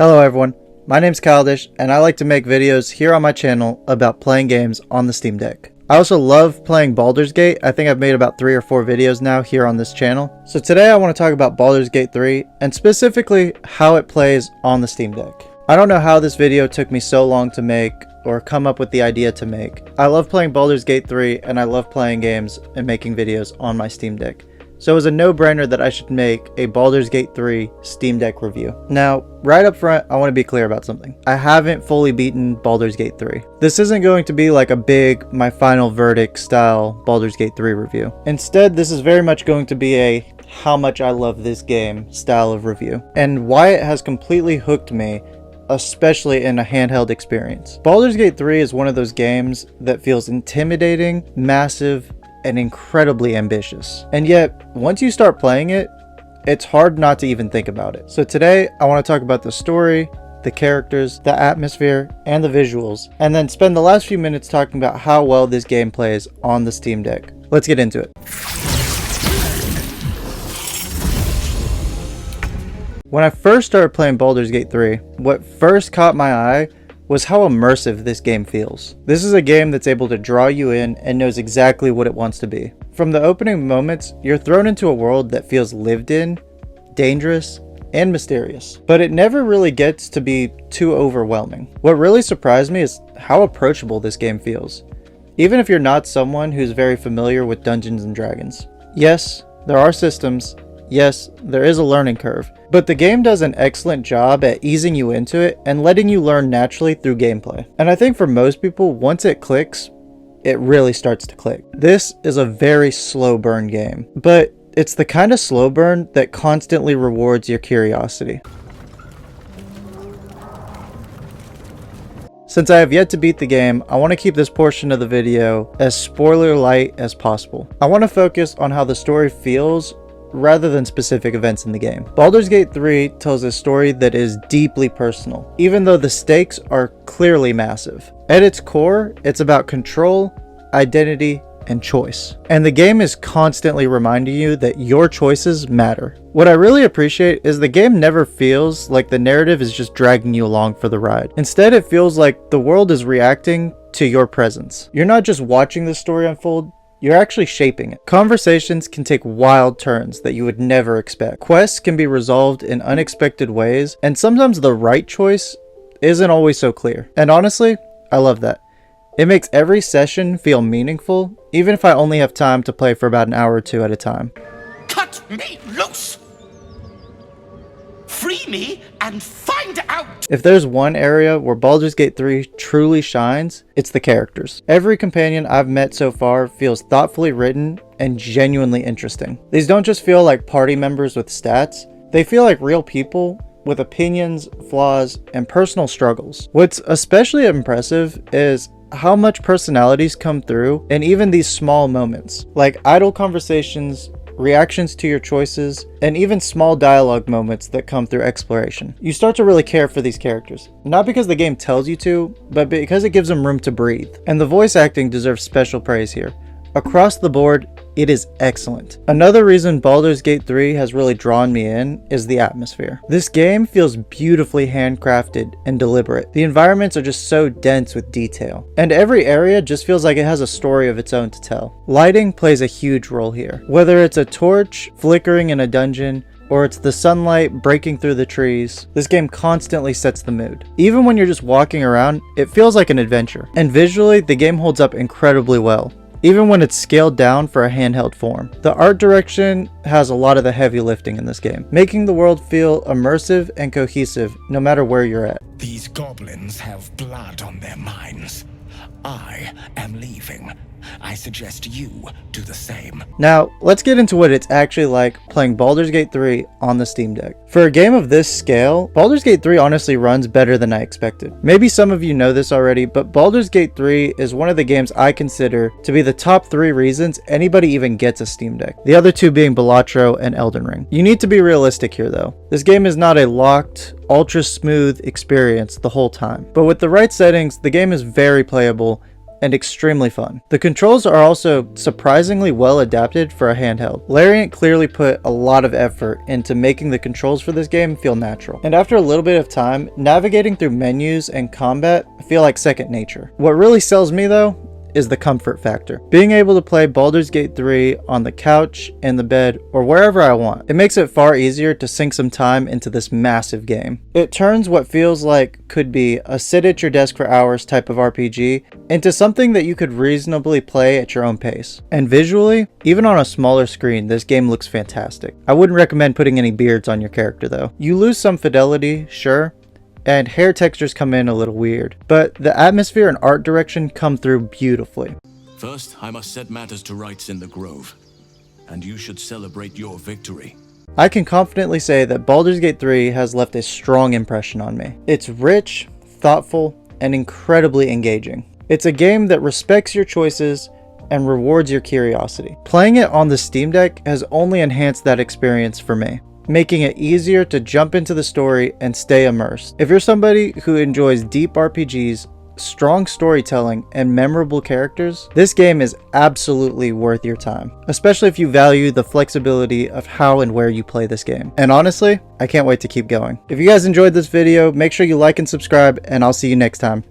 Hello everyone, my name's Caldish and I like to make videos here on my channel about playing games on the Steam Deck. I also love playing Baldur's Gate. I think I've made about 3 or 4 videos now here on this channel. So today I want to talk about Baldur's Gate 3 and specifically how it plays on the Steam Deck. I don't know how this video took me so long to make or come up with the idea to make. I love playing Baldur's Gate 3 and I love playing games and making videos on my Steam Deck. So it was a no-brainer that I should make a Baldur's Gate 3 Steam Deck review. Now, right up front, I want to be clear about something. I haven't fully beaten Baldur's Gate 3. This isn't going to be like a big, my final verdict style Baldur's Gate 3 review. Instead, this is very much going to be a how much I love this game style of review, and why it has completely hooked me, especially in a handheld experience. Baldur's Gate 3 is one of those games that feels intimidating, massive, and incredibly ambitious. And yet, once you start playing it, it's hard not to even think about it. So today, I want to talk about the story, the characters, the atmosphere, and the visuals, and then spend the last few minutes talking about how well this game plays on the Steam Deck. Let's get into it. When I first started playing Baldur's Gate 3, what first caught my eye was how immersive this game feels. This is a game that's able to draw you in and knows exactly what it wants to be. From the opening moments, you're thrown into a world that feels lived in, dangerous, and mysterious. But it never really gets to be too overwhelming. What really surprised me is how approachable this game feels, even if you're not someone who's very familiar with Dungeons and Dragons. Yes, there are systems. Yes, there is a learning curve, but the game does an excellent job at easing you into it and letting you learn naturally through gameplay. And I think for most people, once it clicks, it really starts to click. This is a very slow burn game, but it's the kind of slow burn that constantly rewards your curiosity. Since I have yet to beat the game, I want to keep this portion of the video as spoiler light as possible. I want to focus on how the story feels rather than specific events in the game. Baldur's Gate 3 tells a story that is deeply personal, even though the stakes are clearly massive. At its core, it's about control, identity, and choice. And the game is constantly reminding you that your choices matter. What I really appreciate is the game never feels like the narrative is just dragging you along for the ride. Instead, it feels like the world is reacting to your presence. You're not just watching the story unfold, you're actually shaping it. Conversations can take wild turns that you would never expect. Quests can be resolved in unexpected ways, and sometimes the right choice isn't always so clear. And honestly, I love that. It makes every session feel meaningful, even if I only have time to play for about an hour or 2 at a time. Cut me loose! Free me and find out! If there's one area where Baldur's Gate 3 truly shines, it's the characters. Every companion I've met so far feels thoughtfully written and genuinely interesting. These don't just feel like party members with stats, they feel like real people with opinions, flaws, and personal struggles. What's especially impressive is how much personalities come through in even these small moments, like idle conversations, reactions to your choices, and even small dialogue moments that come through exploration. You start to really care for these characters, not because the game tells you to, but because it gives them room to breathe. And the voice acting deserves special praise here. Across the board, it is excellent. Another reason Baldur's Gate 3 has really drawn me in is the atmosphere. This game feels beautifully handcrafted and deliberate. The environments are just so dense with detail, and every area just feels like it has a story of its own to tell. Lighting plays a huge role here. Whether it's a torch flickering in a dungeon, or it's the sunlight breaking through the trees, this game constantly sets the mood. Even when you're just walking around, it feels like an adventure. And visually, the game holds up incredibly well, even when it's scaled down for a handheld form. The art direction has a lot of the heavy lifting in this game, making the world feel immersive and cohesive no matter where you're at. These goblins have blood on their minds. I am leaving. I suggest you do the same. Now, let's get into what it's actually like playing Baldur's Gate 3 on the Steam Deck. For a game of this scale, Baldur's Gate 3 honestly runs better than I expected. Maybe some of you know this already, but Baldur's Gate 3 is one of the games I consider to be the top 3 reasons anybody even gets a Steam Deck. The other 2 being Balatro and Elden Ring. You need to be realistic here though. This game is not a locked, ultra smooth experience the whole time. But with the right settings, the game is very playable and extremely fun. The controls are also surprisingly well adapted for a handheld. Lariat clearly put a lot of effort into making the controls for this game feel natural. And after a little bit of time, navigating through menus and combat feel like second nature. What really sells me though is the comfort factor. Being able to play Baldur's Gate 3 on the couch, in the bed, or wherever I want. It makes it far easier to sink some time into this massive game. It turns what feels like could be a sit at your desk for hours type of RPG into something that you could reasonably play at your own pace. And visually, even on a smaller screen, this game looks fantastic. I wouldn't recommend putting any beards on your character though. You lose some fidelity, sure, and hair textures come in a little weird, but the atmosphere and art direction come through beautifully. First, I must set matters to rights in the Grove, and you should celebrate your victory. I can confidently say that Baldur's Gate 3 has left a strong impression on me. It's rich, thoughtful, and incredibly engaging. It's a game that respects your choices and rewards your curiosity. Playing it on the Steam Deck has only enhanced that experience for me, making it easier to jump into the story and stay immersed. If you're somebody who enjoys deep RPGs, strong storytelling, and memorable characters, this game is absolutely worth your time, especially if you value the flexibility of how and where you play this game. And honestly, I can't wait to keep going. If you guys enjoyed this video, make sure you like and subscribe, and I'll see you next time.